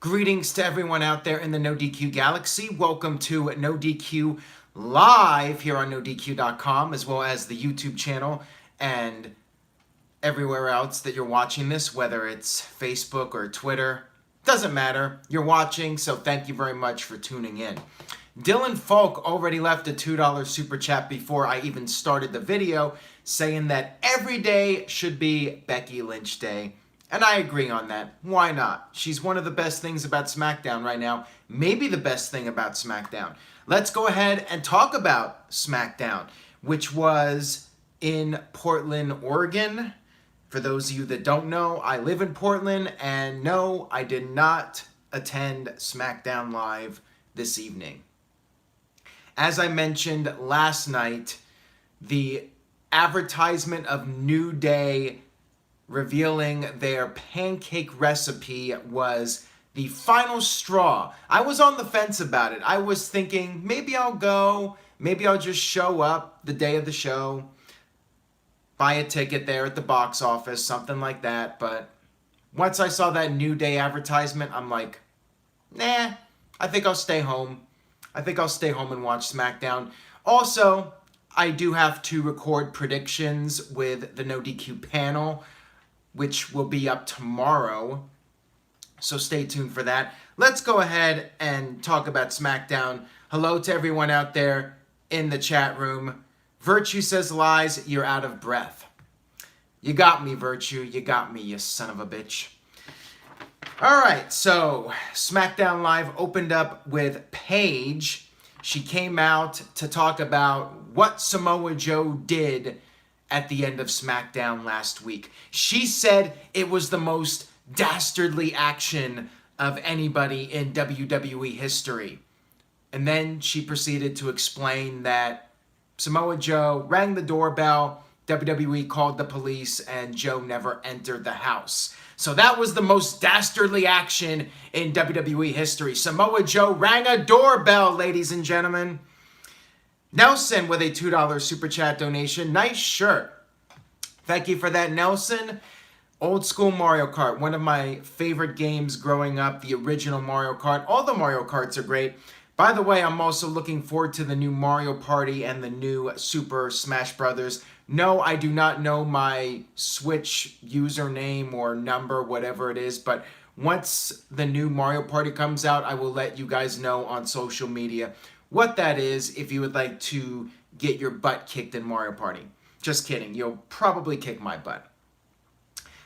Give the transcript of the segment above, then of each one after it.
Greetings to everyone out there in the NoDQ galaxy. Welcome to NoDQ Live here on NoDQ.com, as well as the YouTube channel and everywhere else that you're watching this, whether it's Facebook or Twitter. Doesn't matter. You're watching, so thank you very much for tuning in. Dylan Falk already left a $2 super chat before I even started the video, saying that every day should be Becky Lynch Day. And I agree on that. Why not? She's one of the best things about SmackDown right now. Maybe the best thing about SmackDown. Let's go ahead and talk about SmackDown, which was in Portland, Oregon. For those of you that don't know, I live in Portland, and no, I did not attend SmackDown Live this evening. As I mentioned last night, the advertisement of New Day revealing their pancake recipe was the final straw. I was on the fence about it. I was thinking, maybe I'll go, maybe I'll just show up the day of the show, buy a ticket there at the box office, something like that. But once I saw that New Day advertisement, I'm like, nah, I think I'll stay home. I think I'll stay home and watch SmackDown. Also, I do have to record predictions with the NoDQ panel, which will be up tomorrow. So stay tuned for that. Let's go ahead and talk about SmackDown. Hello to everyone out there in the chat room. Virtue says lies, you're out of breath. You got me, Virtue. You got me, you son of a bitch. All right, so SmackDown Live opened up with Paige. She came out to talk about what Samoa Joe did at the end of SmackDown last week. She said it was the most dastardly action of anybody in WWE history. And then she proceeded to explain that Samoa Joe rang the doorbell, WWE called the police, and Joe never entered the house. So that was the most dastardly action in WWE history. Samoa Joe rang a doorbell, ladies and gentlemen. Nelson with a $2 super chat donation. Nice shirt. Thank you for that, Nelson. Old school Mario Kart, one of my favorite games growing up, the original Mario Kart. All the Mario Karts are great. By the way, I'm also looking forward to the new Mario Party and the new Super Smash Brothers. No, I do not know my Switch username or number, whatever it is, but once the new Mario Party comes out, I will let you guys know on social media what that is if you would like to get your butt kicked in Mario Party. Just kidding. You'll probably kick my butt.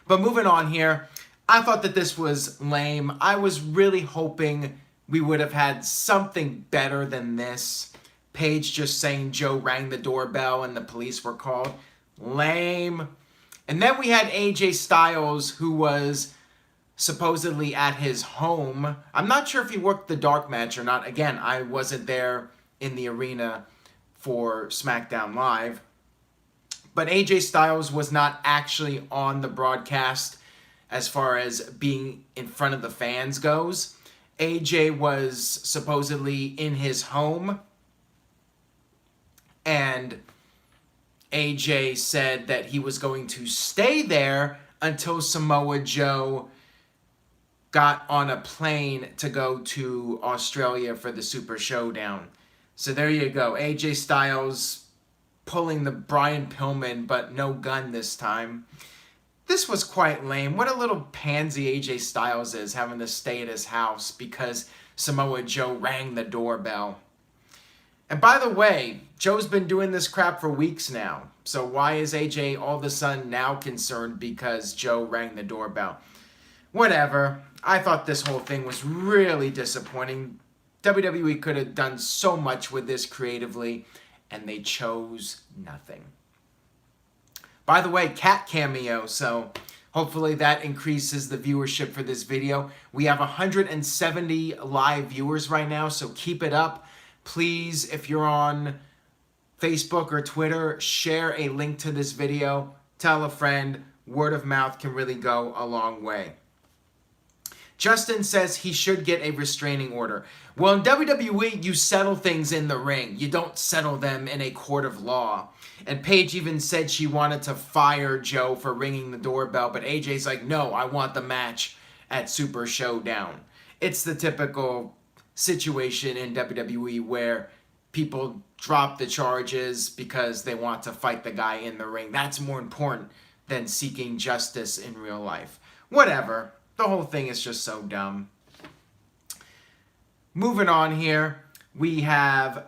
But moving on here, I thought that this was lame. I was really hoping we would have had something better than this. Paige just saying Joe rang the doorbell and the police were called. Lame. And then we had AJ Styles, who was supposedly at his home. I'm not sure if he worked the dark match or not. Again, I wasn't there in the arena for SmackDown Live. But AJ Styles was not actually on the broadcast as far as being in front of the fans goes. AJ was supposedly in his home. And AJ said that he was going to stay there until Samoa Joe got on a plane to go to Australia for the Super Showdown. So there you go. AJ Styles pulling the Brian Pillman, but no gun this time. This was quite lame. What a little pansy AJ Styles is, having to stay at his house because Samoa Joe rang the doorbell. And by the way, Joe's been doing this crap for weeks now. So why is AJ all of a sudden now concerned because Joe rang the doorbell? Whatever. I thought this whole thing was really disappointing. WWE could have done so much with this creatively, and they chose nothing. By the way, cat cameo, so hopefully that increases the viewership for this video. We have 170 live viewers right now, so keep it up. Please, if you're on Facebook or Twitter, share a link to this video. Tell a friend. Word of mouth can really go a long way. Justin says he should get a restraining order. Well, in WWE, you settle things in the ring. You don't settle them in a court of law. And Paige even said she wanted to fire Joe for ringing the doorbell, but AJ's like, no, I want the match at Super Showdown. it's the typical situation in WWE where people drop the charges because they want to fight the guy in the ring. That's more important than seeking justice in real life. Whatever. The whole thing is just so dumb. Moving on here, we have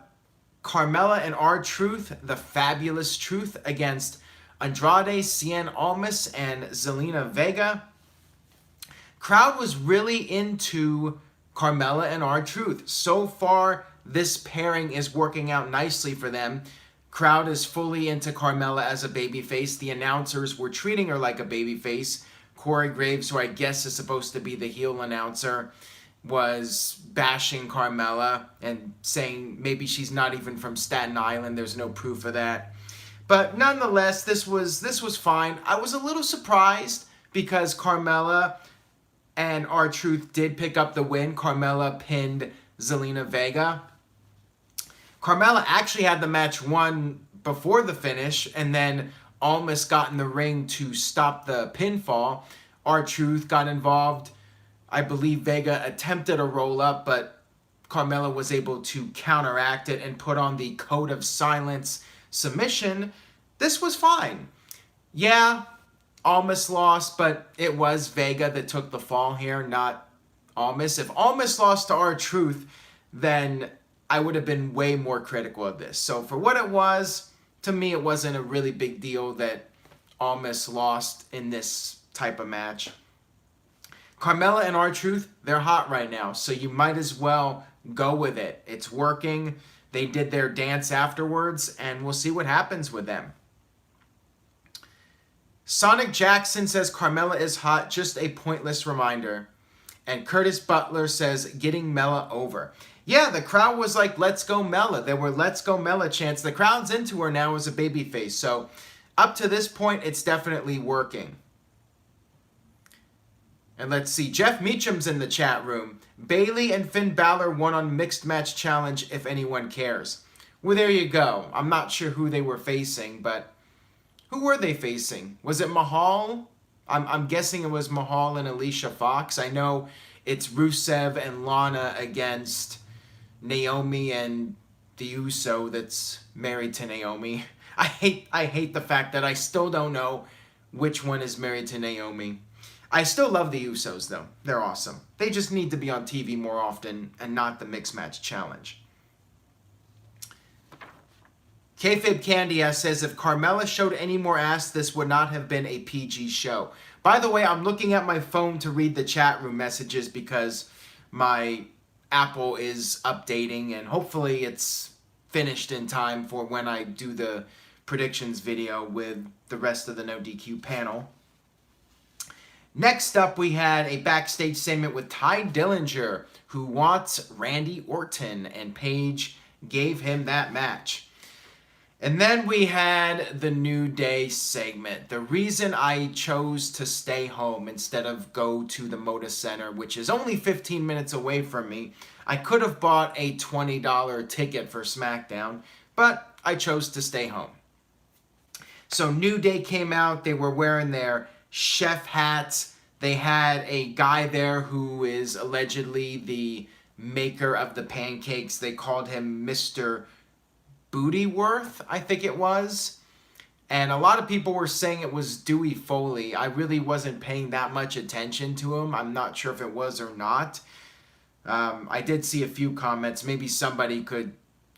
Carmella and R-Truth, the Fabulous Truth, against Andrade, Cien Almas, and Zelina Vega. Crowd was really into Carmella and R-Truth. So far, this pairing is working out nicely for them. Crowd is fully into Carmella as a babyface. The announcers were treating her like a babyface. Corey Graves, who I guess is supposed to be the heel announcer, was bashing Carmella and saying maybe she's not even from Staten Island. There's no proof of that. But nonetheless, this was fine. I was a little surprised because Carmella and R-Truth did pick up the win. Carmella pinned Zelina Vega. Carmella actually had the match won before the finish, and then Almas got in the ring to stop the pinfall. R-Truth got involved. I believe Vega attempted a roll-up, but Carmella was able to counteract it and put on the Code of Silence submission. This was fine. Yeah, Almas lost, but it was Vega that took the fall here, not Almas. If Almas lost to R-Truth, then I would have been way more critical of this. So for what it was, to me, it wasn't a really big deal that Almas lost in this type of match. Carmella and R-Truth, they're hot right now, so you might as well go with it. It's working. They did their dance afterwards, and we'll see what happens with them. Sonic Jackson says Carmella is hot, just a pointless reminder. And Curtis Butler says getting Mella over. Yeah, the crowd was like, let's go Mella. There were let's go Mella chants. The crowd's into her now as a babyface. So up to this point, it's definitely working. And let's see, Jeff Meacham's in the chat room. Bayley and Finn Balor won on Mixed Match Challenge, if anyone cares. Well, there you go. I'm not sure who they were facing, but who were they facing? Was it Mahal? I'm guessing it was Mahal and Alicia Fox. I know it's Rusev and Lana against Naomi and the Uso that's married to Naomi. I hate the fact that I still don't know which one is married to Naomi. I still love the Usos, though. They're awesome. They just need to be on TV more often and not the Mixed Match Challenge. Kayfabe Candy says, if Carmella showed any more ass, this would not have been a PG show. By the way, I'm looking at my phone to read the chat room messages because my Apple is updating, and hopefully it's finished in time for when I do the predictions video with the rest of the NoDQ panel. Next up, we had a backstage segment with Ty Dillinger, who wants Randy Orton, and Paige gave him that match. And then we had the New Day segment. The reason I chose to stay home instead of go to the Moda Center, which is only 15 minutes away from me, I could have bought a $20 ticket for SmackDown, but I chose to stay home. So New Day came out. They were wearing their chef hats. They had a guy there who is allegedly the maker of the pancakes. They called him Mr. Bootyworth, I think it was. And a lot of people were saying it was Dewey Foley. I really wasn't paying that much attention to him. I'm not sure if it was or not. I did see a few comments. Maybe somebody could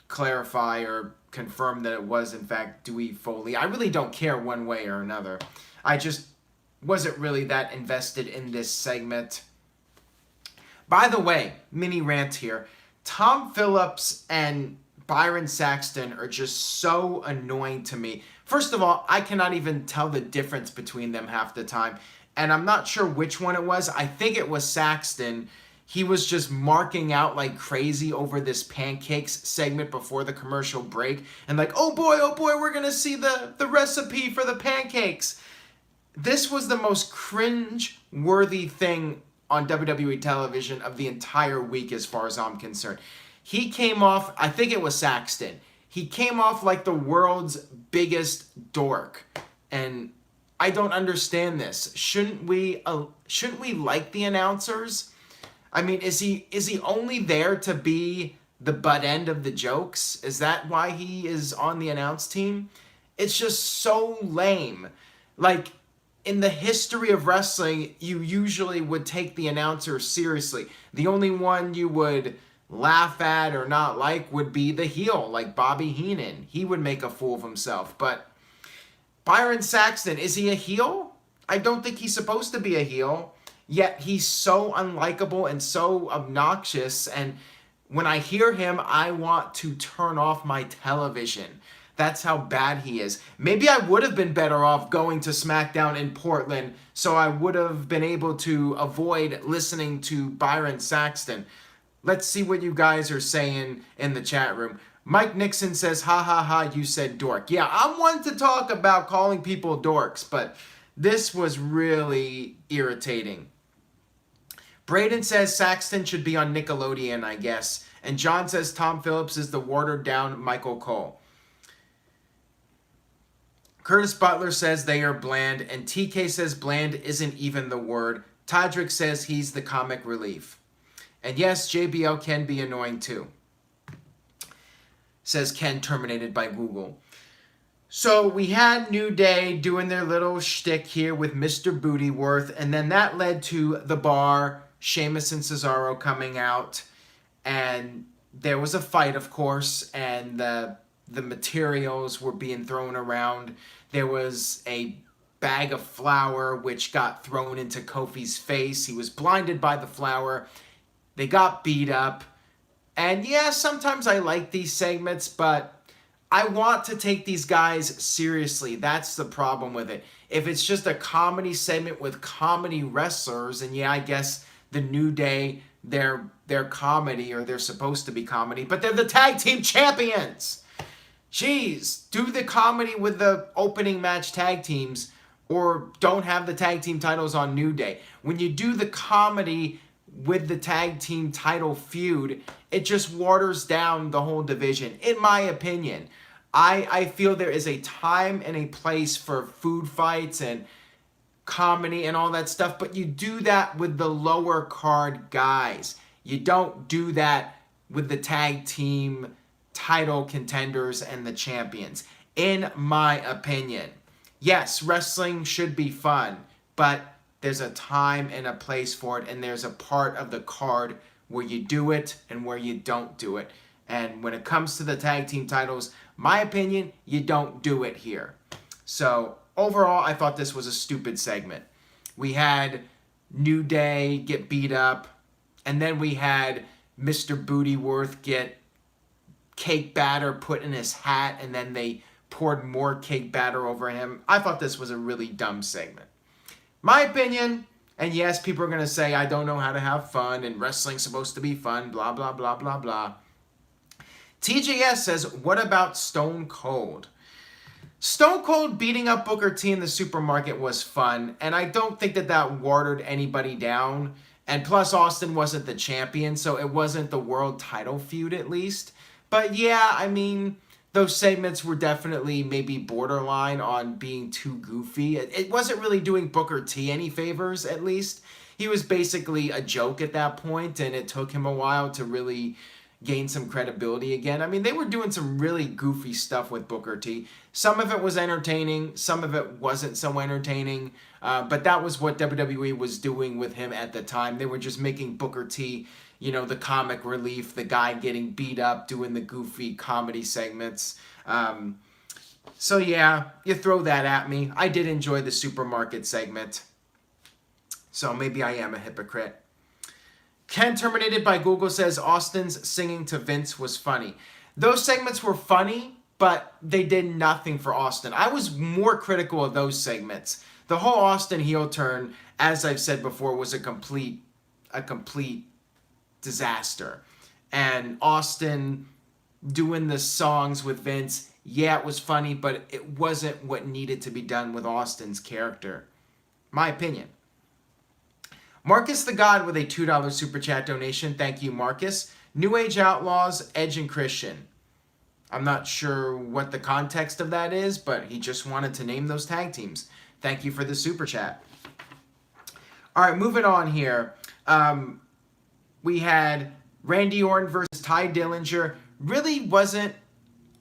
clarify or confirm that it was, in fact, Dewey Foley. I really don't care one way or another. I just wasn't really that invested in this segment. By the way, mini rant here. Tom Phillips and Byron Saxton are just so annoying to me. First of all, I cannot even tell the difference between them half the time. And I'm not sure which one it was. I think it was Saxton. He was just marking out like crazy over this pancakes segment before the commercial break. And like, oh boy, we're going to see the recipe for the pancakes. This was the most cringe-worthy thing on WWE television of the entire week as far as I'm concerned. He came off, I think it was Saxton, he came off like the world's biggest dork. And I don't understand this. Shouldn't we like the announcers? I mean, is he only there to be the butt end of the jokes? Is that why he is on the announce team? It's just so lame. Like, in the history of wrestling, you usually would take the announcer seriously. The only one you would laugh at or not like would be the heel, like Bobby Heenan. He would make a fool of himself. But Byron Saxton, is he a heel? I don't think he's supposed to be a heel. Yet he's so unlikable and so obnoxious. And when I hear him, I want to turn off my television. That's how bad he is. Maybe I would have been better off going to SmackDown in Portland, so I would have been able to avoid listening to Byron Saxton. Let's see what you guys are saying in the chat room. Mike Nixon says, ha ha ha, you said dork. Yeah, I'm one to talk about calling people dorks, but this was really irritating. Braden says Saxton should be on Nickelodeon, I guess. And John says Tom Phillips is the watered down Michael Cole. Curtis Butler says they are bland, and TK says bland isn't even the word. Todrick says he's the comic relief. And yes, JBL can be annoying too. Says Ken, terminated by Google. So we had New Day doing their little shtick here with Mr. Bootyworth, and then that led to the bar, Sheamus and Cesaro coming out, and there was a fight, of course, and the materials were being thrown around. There was a bag of flour which got thrown into Kofi's face. He was blinded by the flour. They got beat up. And yeah, sometimes I like these segments, but I want to take these guys seriously. That's the problem with it. If it's just a comedy segment with comedy wrestlers, and yeah, I guess the New Day, they're comedy, or they're supposed to be comedy, but they're the tag team champions. Jeez, do the comedy with the opening match tag teams, or don't have the tag team titles on New Day. When you do the comedy with the tag team title feud, it just waters down the whole division, in my opinion. I feel there is a time and a place for food fights and comedy and all that stuff, but you do that with the lower card guys. You don't do that with the tag team title contenders and the champions, in my opinion. Yes, wrestling should be fun, but there's a time and a place for it, and there's a part of the card where you do it and where you don't do it. And when it comes to the tag team titles, my opinion, you don't do it here. So overall, I thought this was a stupid segment. We had New Day get beat up, and then we had Mr. Bootyworth get cake batter put in his hat, and then they poured more cake batter over him. I thought this was a really dumb segment. My opinion, and yes, people are going to say I don't know how to have fun, and wrestling's supposed to be fun, blah, blah, blah, blah, blah. TJS says, what about Stone Cold? Stone Cold beating up Booker T in the supermarket was fun, and I don't think that watered anybody down. And plus, Austin wasn't the champion, so it wasn't the world title feud, at least. But yeah, I mean, those segments were definitely maybe borderline on being too goofy. It wasn't really doing Booker T any favors, at least. He was basically a joke at that point, and it took him a while to really gain some credibility again. I mean, they were doing some really goofy stuff with Booker T. Some of it was entertaining, some of it wasn't so entertaining, but that was what WWE was doing with him at the time. They were just making Booker T, you know, the comic relief, the guy getting beat up, doing the goofy comedy segments. So yeah, you throw that at me. I did enjoy the supermarket segment. So maybe I am a hypocrite. Ken, terminated by Google, says Austin's singing to Vince was funny. Those segments were funny, but they did nothing for Austin. I was more critical of those segments. The whole Austin heel turn, as I've said before, was a complete disaster. And Austin doing the songs with Vince, yeah, it was funny, but it wasn't what needed to be done with Austin's character. My opinion. Marcus the God with a $2 super chat donation. Thank you, Marcus. New Age Outlaws, Edge and Christian. I'm not sure what the context of that is, but he just wanted to name those tag teams. Thank you for the super chat. All right, moving on here. we had Randy Orton versus Ty Dillinger. Really wasn't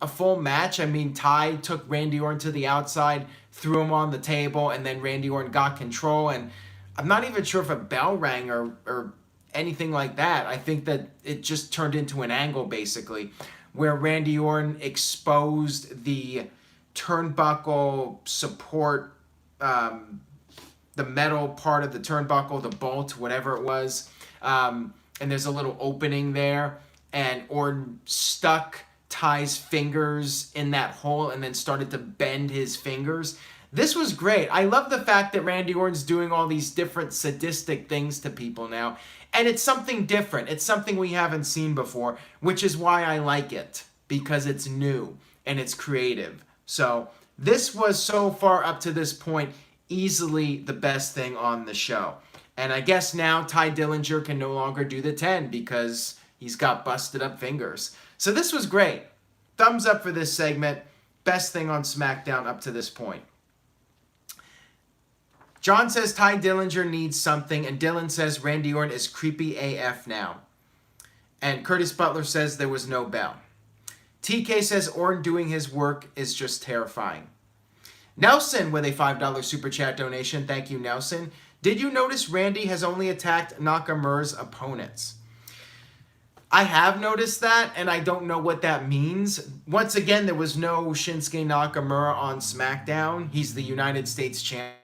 a full match. I mean, Ty took Randy Orton to the outside, threw him on the table, and then Randy Orton got control. And I'm not even sure if a bell rang or anything like that. I think that it just turned into an angle, basically, where Randy Orton exposed the turnbuckle support, the metal part of the turnbuckle, the bolt, whatever it was. And there's a little opening there. And Orton stuck Ty's fingers in that hole and then started to bend his fingers. This was great. I love the fact that Randy Orton's doing all these different sadistic things to people now. And it's something different. It's something we haven't seen before, which is why I like it. Because it's new and it's creative. So this was, so far up to this point, easily the best thing on the show. And I guess now Ty Dillinger can no longer do the 10 because he's got busted up fingers. So this was great. Thumbs up for this segment. Best thing on SmackDown up to this point. John says Ty Dillinger needs something, and Dylan says Randy Orton is creepy AF now. And Curtis Butler says there was no bell. TK says Orton doing his work is just terrifying. Nelson with a $5 super chat donation. Thank you, Nelson. Did you notice Randy has only attacked Nakamura's opponents? I have noticed that, and I don't know what that means. Once again, there was no Shinsuke Nakamura on SmackDown. He's the United States champion.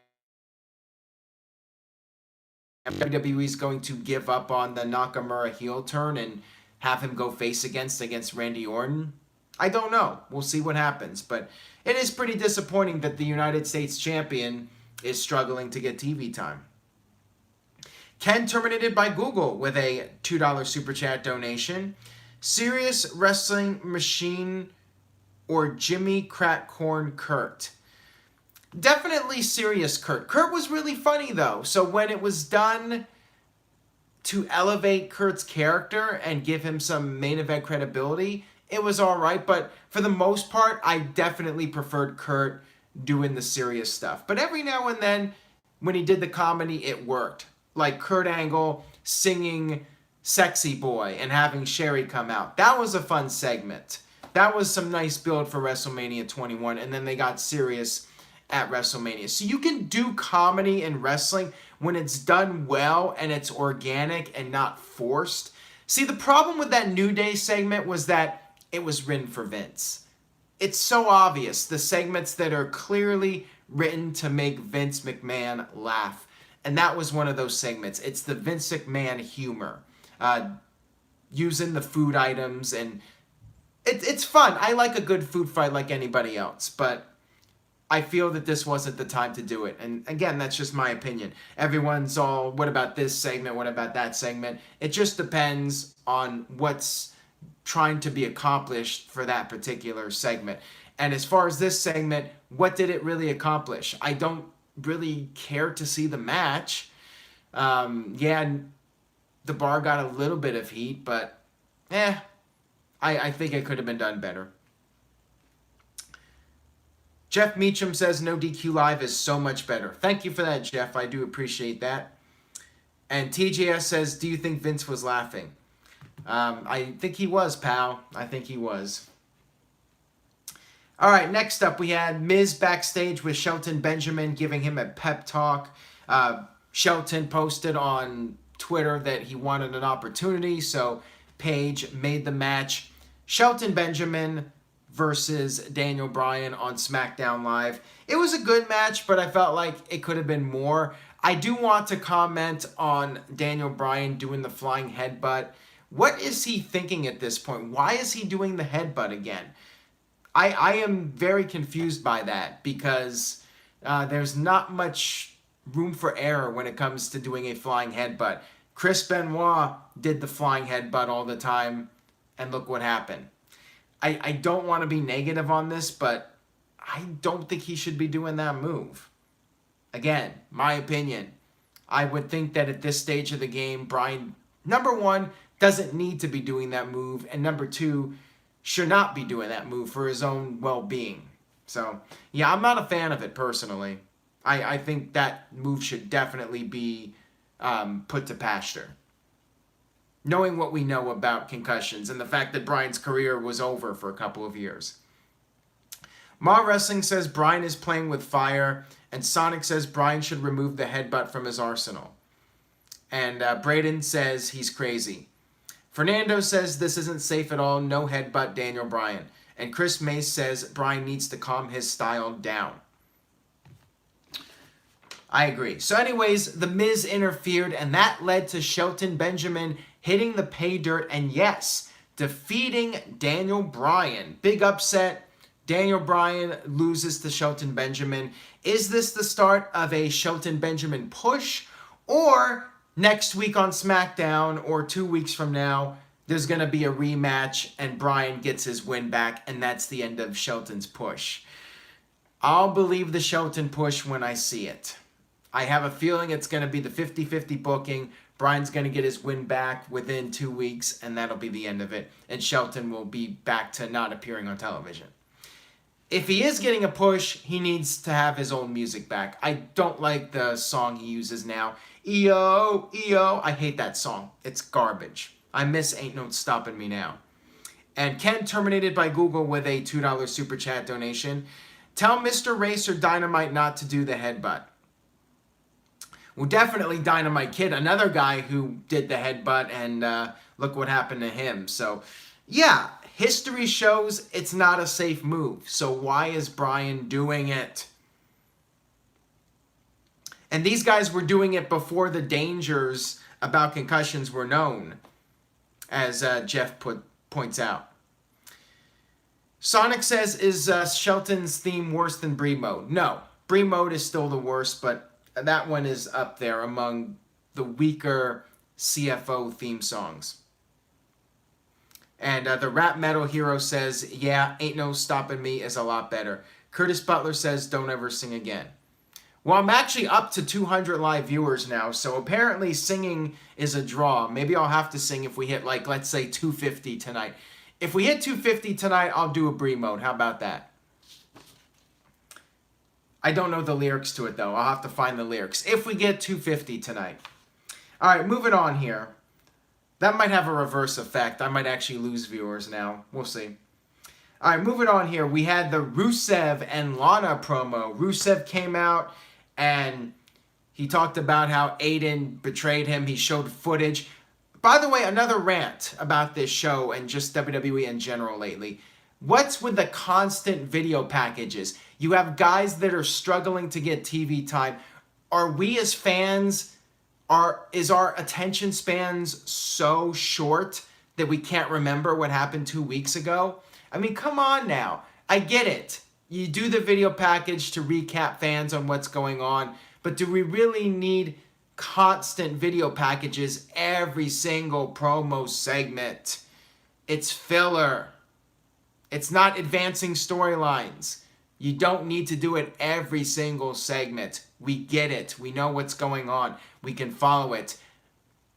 WWE is going to give up on the Nakamura heel turn and have him go face against Randy Orton. I don't know. We'll see what happens. But it is pretty disappointing that the United States champion is struggling to get TV time. Ken terminated by Google with a $2 super chat donation. Serious Wrestling Machine or Jimmy Crackcorn Kurt? Definitely Serious Kurt. Kurt was really funny though. So when it was done to elevate Kurt's character and give him some main event credibility, it was alright. But for the most part, I definitely preferred Kurt doing the serious stuff. But every now and then, when he did the comedy, it worked. Like Kurt Angle singing Sexy Boy and having Sherry come out. That was a fun segment. That was some nice build for WrestleMania 21. And then they got serious at WrestleMania. So you can do comedy in wrestling when it's done well and it's organic and not forced. See, the problem with that New Day segment was that it was written for Vince. It's so obvious. The segments that are clearly written to make Vince McMahon laugh. And that was one of those segments. It's the Vince McMahon humor. Using the food items. And it's fun. I like a good food fight like anybody else. But I feel that this wasn't the time to do it. And again, that's just my opinion. Everyone's all, what about this segment? What about that segment? It just depends on what's trying to be accomplished for that particular segment. And as far as this segment, what did it really accomplish? I don't really care to see the match. Yeah, the bar got a little bit of heat, but I think it could have been done better. Jeff Meacham says No DQ Live is so much better. Thank you for that, Jeff. I do appreciate that. And TJS says, do you think Vince was laughing? I think he was, pal. I think he was. All right, next up, we had Miz backstage with Shelton Benjamin giving him a pep talk. Shelton posted on Twitter that he wanted an opportunity, so Paige made the match. Shelton Benjamin versus Daniel Bryan on SmackDown Live. It was a good match, but I felt like it could have been more. I do want to comment on Daniel Bryan doing the flying headbutt. What is he thinking at this point? Why is he doing the headbutt again? I am very confused by that because there's not much room for error when it comes to doing a flying headbutt. Chris Benoit did the flying headbutt all the time, and look what happened. I don't want to be negative on this, but I don't think he should be doing that move. Again, my opinion. I would think that at this stage of the game, Bryan, number one, doesn't need to be doing that move, and number two, should not be doing that move for his own well-being. So, yeah, I'm not a fan of it personally. I think that move should definitely be put to pasture. knowing what we know about concussions and the fact that Bryan's career was over for a couple of years. Ma Wrestling says Bryan is playing with fire, and Sonic says Bryan should remove the headbutt from his arsenal. And Braden says he's crazy. Fernando says this isn't safe at all, no headbutt Daniel Bryan. And Chris Mace says Bryan needs to calm his style down. I agree. So anyways, The Miz interfered, and that led to Shelton Benjamin hitting the pay dirt and, yes, defeating Daniel Bryan. Big upset. Daniel Bryan loses to Shelton Benjamin. Is this the start of a Shelton Benjamin push? Or next week on SmackDown or 2 weeks from now, there's going to be a rematch and Bryan gets his win back, and that's the end of Shelton's push. I'll believe the Shelton push when I see it. I have a feeling it's going to be the 50-50 booking. Bryan's going to get his win back within 2 weeks, and that'll be the end of it. And Shelton will be back to not appearing on television. If he is getting a push, he needs to have his own music back. I don't like the song he uses now. E-O, E-O. I hate that song. It's garbage. I miss Ain't No Stopping Me Now. And Ken terminated by Google with a $2 super chat donation. Tell Mr. Racer Dynamite not to do the headbutt. Well, definitely Dynamite Kid, another guy who did the headbutt, and look what happened to him. So, yeah, history shows it's not a safe move. So why is Bryan doing it? And these guys were doing it before the dangers about concussions were known, as Jeff points out. Sonic says, is Shelton's theme worse than Bree Mode? No, Bree Mode is still the worst, but that one is up there among the weaker CFO theme songs. And the Rap Metal Hero says, yeah, Ain't No Stopping Me is a lot better. Curtis Butler says, don't ever sing again. Well, I'm actually up to 200 live viewers now, so apparently singing is a draw. Maybe I'll have to sing if we hit, like, let's say 250 tonight. If we hit 250 tonight, I'll do a Bree Mode. How about that? I don't know the lyrics to it, though. I'll have to find the lyrics. If we get 250 tonight. All right, moving on here. That might have a reverse effect. I might actually lose viewers now. We'll see. All right, moving on here. We had the Rusev and Lana promo. Rusev came out and he talked about how Aiden betrayed him. He showed footage. By the way, another rant about this show and just WWE in general lately. What's with the constant video packages? You have guys that are struggling to get TV time. Are we as fans, is our attention spans so short that we can't remember what happened 2 weeks ago? I mean, come on now. I get it. You do the video package to recap fans on what's going on, but do we really need constant video packages every single promo segment? It's filler. It's not advancing storylines. You don't need to do it every single segment. We get it. We know what's going on. We can follow it.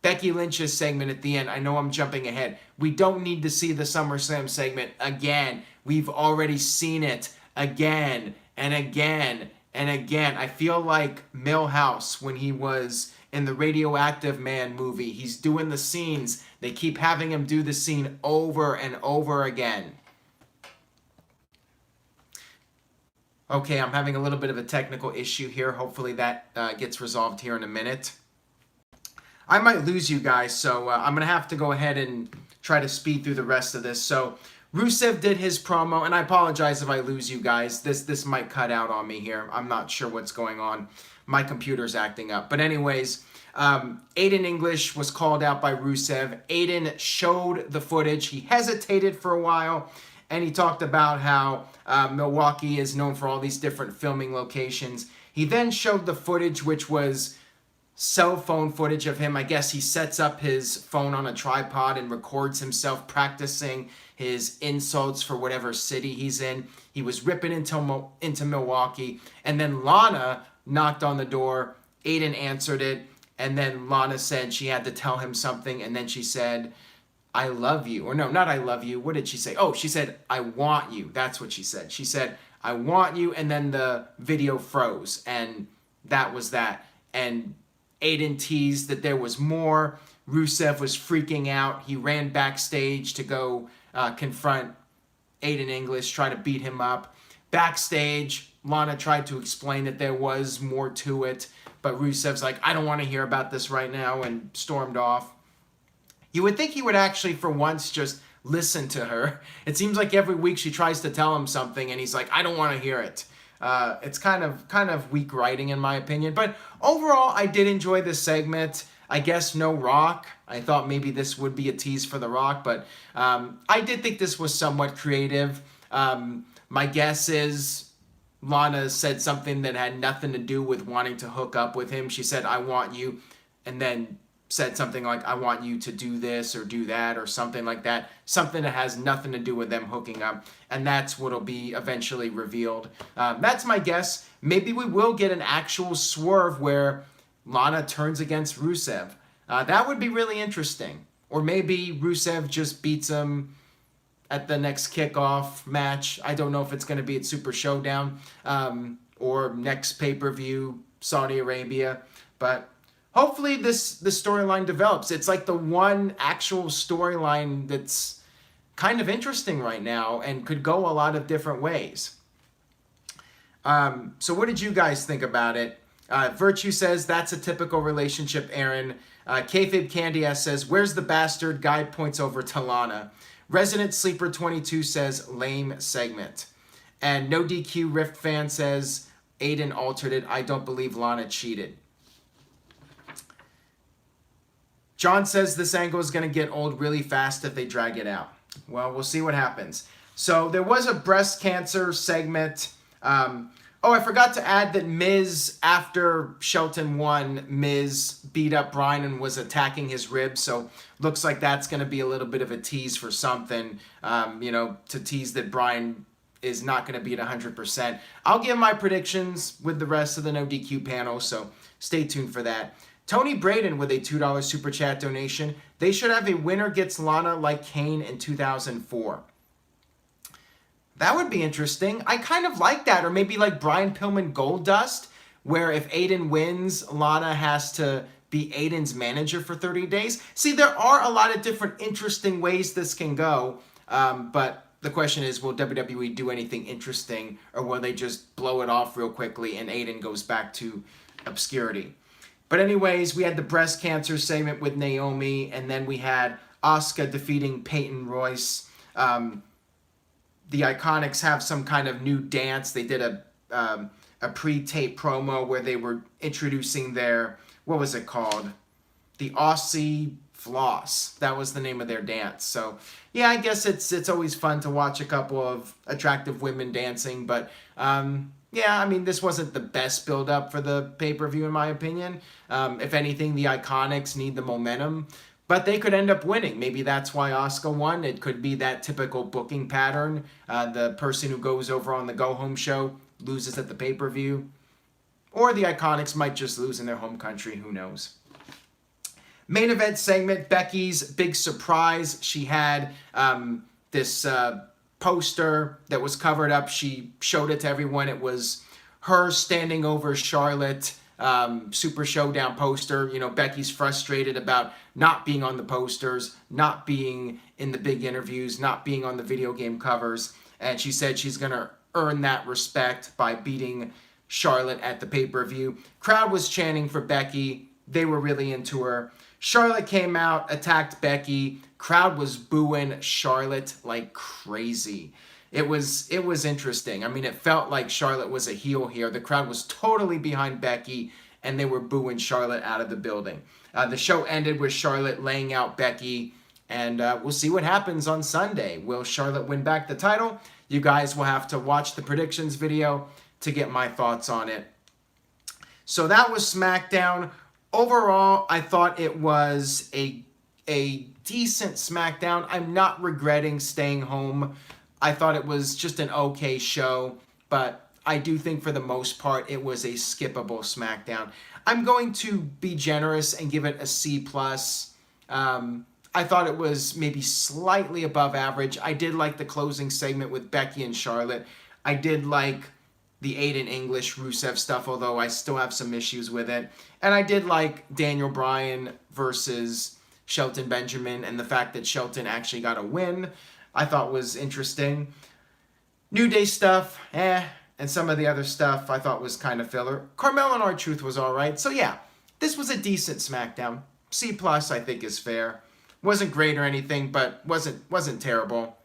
Becky Lynch's segment at the end, I know I'm jumping ahead. We don't need to see the SummerSlam segment again. We've already seen it again and again and again. I feel like Milhouse when he was in the Radioactive Man movie. He's doing the scenes. They keep having him do the scene over and over again. Okay, I'm having a little bit of a technical issue here. Hopefully that gets resolved here in a minute. I might lose you guys, so I'm going to have to go ahead and try to speed through the rest of this. So Rusev did his promo, and I apologize if I lose you guys. This might cut out on me here. I'm not sure what's going on. My computer's acting up. But anyways, Aiden English was called out by Rusev. Aiden showed the footage. He hesitated for a while, and he talked about how Milwaukee is known for all these different filming locations. He then showed the footage, which was cell phone footage of him. I guess he sets up his phone on a tripod and records himself practicing his insults for whatever city he's in. He was ripping into Milwaukee. And then Lana knocked on the door. Aiden answered it. And then Lana said she had to tell him something. And then she said, I love you. Or no, not I love you. What did she say? Oh, she said, I want you. That's what she said. She said, I want you. And then the video froze. And that was that. And Aiden teased that there was more. Rusev was freaking out. He ran backstage to go confront Aiden English, try to beat him up. Backstage, Lana tried to explain that there was more to it, but Rusev's like, I don't want to hear about this right now, and stormed off. You would think he would actually, for once, just listen to her. It seems like every week she tries to tell him something, and he's like, I don't want to hear it. It's kind of weak writing, in my opinion. But overall, I did enjoy this segment. I guess no Rock. I thought maybe this would be a tease for The Rock, but I did think this was somewhat creative. My guess is Lana said something that had nothing to do with wanting to hook up with him. She said, I want you, and then said something like, I want you to do this or do that or something like that. Something that has nothing to do with them hooking up. And that's what'll be eventually revealed. That's my guess. Maybe we will get an actual swerve where Lana turns against Rusev. That would be really interesting. Or maybe Rusev just beats him at the next kickoff match. I don't know if it's going to be at Super Showdown or next pay-per-view, Saudi Arabia. But hopefully this storyline develops. It's like the one actual storyline that's kind of interesting right now and could go a lot of different ways. So what did you guys think about it? Virtue says, that's a typical relationship, Aaron. Kayfabe Candy S says, where's the bastard? Guy points over to Lana. Resident Sleeper 22 says, lame segment. And NoDQ Rift Fan says, Aiden altered it. I don't believe Lana cheated. John says this angle is going to get old really fast if they drag it out. Well, we'll see what happens. So there was a breast cancer segment. I forgot to add that Miz, after Shelton won, Miz beat up Bryan and was attacking his ribs. So looks like that's going to be a little bit of a tease for something, to tease that Bryan is not going to be at 100%. I'll give my predictions with the rest of the No DQ panel, so stay tuned for that. Tony Braden with a $2 Super Chat donation. They should have a winner gets Lana like Kane in 2004. That would be interesting. I kind of like that. Or maybe like Brian Pillman Goldust, where if Aiden wins, Lana has to be Aiden's manager for 30 days. See, there are a lot of different interesting ways this can go. But the question is, will WWE do anything interesting, or will they just blow it off real quickly and Aiden goes back to obscurity? But anyways, we had the breast cancer segment with Naomi, and then we had Asuka defeating Peyton Royce. The Iconics have some kind of new dance. They did a pre-tape promo where they were introducing their, what was it called? The Aussie Floss. That was the name of their dance. So yeah, I guess it's always fun to watch a couple of attractive women dancing, but yeah, I mean, this wasn't the best build-up for the pay-per-view, in my opinion. If anything, the Iconics need the momentum, but they could end up winning. Maybe that's why Asuka won. It could be that typical booking pattern. The person who goes over on the go-home show loses at the pay-per-view. Or the Iconics might just lose in their home country. Who knows? Main event segment, Becky's big surprise. She had this poster that was covered up. She showed it to everyone. It was her standing over Charlotte, Super Showdown poster. Becky's frustrated about not being on the posters, not being in the big interviews, not being on the video game covers. And she said she's going to earn that respect by beating Charlotte at the pay-per-view. Crowd was chanting for Becky. They were really into her. Charlotte came out, attacked Becky. Crowd was booing Charlotte like crazy. It was interesting. I mean, it felt like Charlotte was a heel here. The crowd was totally behind Becky, and they were booing Charlotte out of the building. The show ended with Charlotte laying out Becky, and we'll see what happens on Sunday. Will Charlotte win back the title? You guys will have to watch the predictions video to get my thoughts on it. So that was SmackDown. Overall, I thought it was a decent SmackDown. I'm not regretting staying home. I thought it was just an okay show, but I do think for the most part it was a skippable SmackDown. I'm going to be generous and give it a C+. I thought it was maybe slightly above average. I did like the closing segment with Becky and Charlotte. I did like the Aiden English Rusev stuff, although I still have some issues with it. And I did like Daniel Bryan versus Shelton Benjamin, and the fact that Shelton actually got a win, I thought was interesting. New Day stuff, and some of the other stuff I thought was kind of filler. Carmella and R-Truth was alright. So yeah, this was a decent SmackDown. C+, I think, is fair. Wasn't great or anything, but wasn't terrible.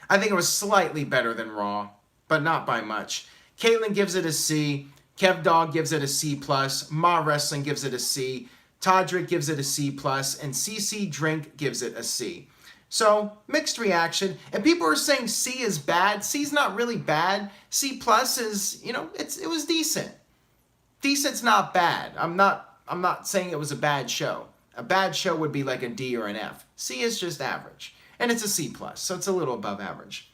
I think it was slightly better than Raw, but not by much. Caitlyn gives it a C. Kev Dog gives it a C+. Ma Wrestling gives it a C. Todrick gives it a C+. And CC Drink gives it a C. So, mixed reaction. And people are saying C is bad. C's not really bad. C+ is, it was decent. Decent's not bad. I'm not saying it was a bad show. A bad show would be like a D or an F. C is just average. And it's a C+, so it's a little above average.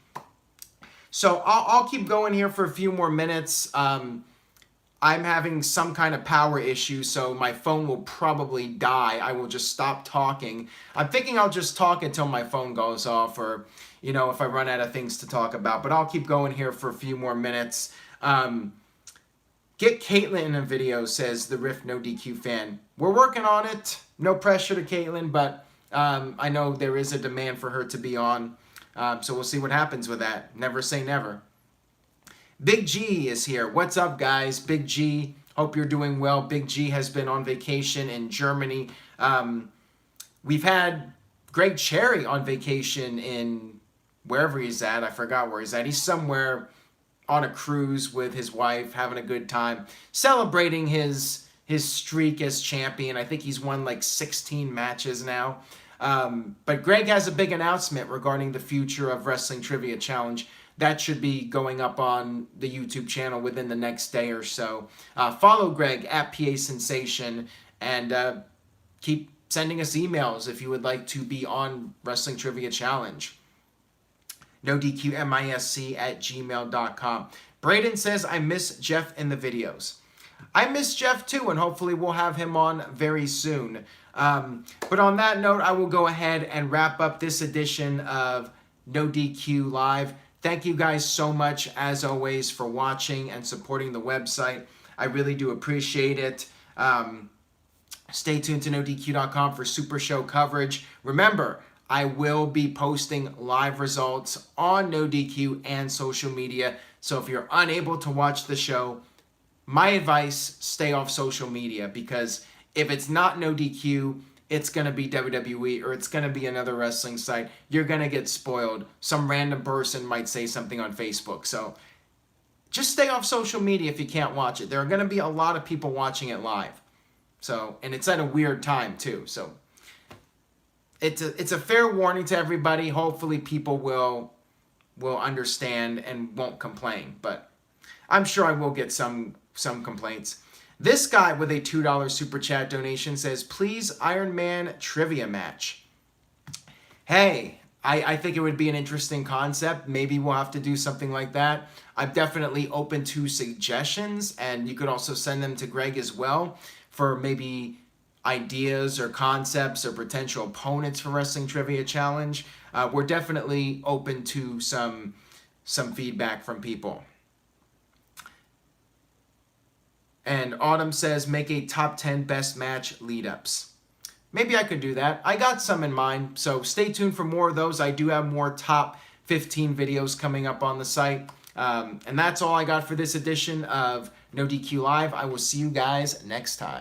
So I'll keep going here for a few more minutes. I'm having some kind of power issue, so my phone will probably die. I will just stop talking. I'm thinking I'll just talk until my phone goes off, or, if I run out of things to talk about. But I'll keep going here for a few more minutes. Get Caitlyn in a video, says the Riff No DQ fan. We're working on it. No pressure to Caitlyn, but I know there is a demand for her to be on. So we'll see what happens with that. Never say never. Big G is here. What's up, guys? Big G. Hope you're doing well. Big G has been on vacation in Germany. We've had Greg Cherry on vacation in wherever he's at. I forgot where he's at. He's somewhere on a cruise with his wife, having a good time, celebrating his streak as champion. I think he's won like 16 matches now. But Greg has a big announcement regarding the future of Wrestling Trivia Challenge. That should be going up on the YouTube channel within the next day or so. Follow Greg at PA Sensation, and keep sending us emails if you would like to be on Wrestling Trivia Challenge. NoDQMISC@gmail.com. Braden says, I miss Jeff in the videos. I miss Jeff too, and hopefully we'll have him on very soon. But on that note, I will go ahead and wrap up this edition of No DQ Live. Thank you guys so much, as always, for watching and supporting the website. I really do appreciate it. Stay tuned to NoDQ.com for Super Show coverage. Remember, I will be posting live results on NoDQ and social media. So if you're unable to watch the show, my advice, stay off social media, because if it's not NoDQ, it's going to be WWE or it's going to be another wrestling site. You're going to get spoiled. Some random person might say something on Facebook. So just stay off social media if you can't watch it. There are going to be a lot of people watching it live. So, and it's at a weird time too. So it's a fair warning to everybody. Hopefully people will understand and won't complain. But I'm sure I will get some complaints. This guy with a $2 super chat donation says, please, Iron Man trivia match. Hey, I think it would be an interesting concept. Maybe we'll have to do something like that. I'm definitely open to suggestions, and you could also send them to Greg as well for maybe ideas or concepts or potential opponents for Wrestling Trivia Challenge. We're definitely open to some feedback from people. And Autumn says, make a top 10 best match lead-ups. Maybe I could do that. I got some in mind, so stay tuned for more of those. I do have more top 15 videos coming up on the site. And that's all I got for this edition of No DQ Live. I will see you guys next time.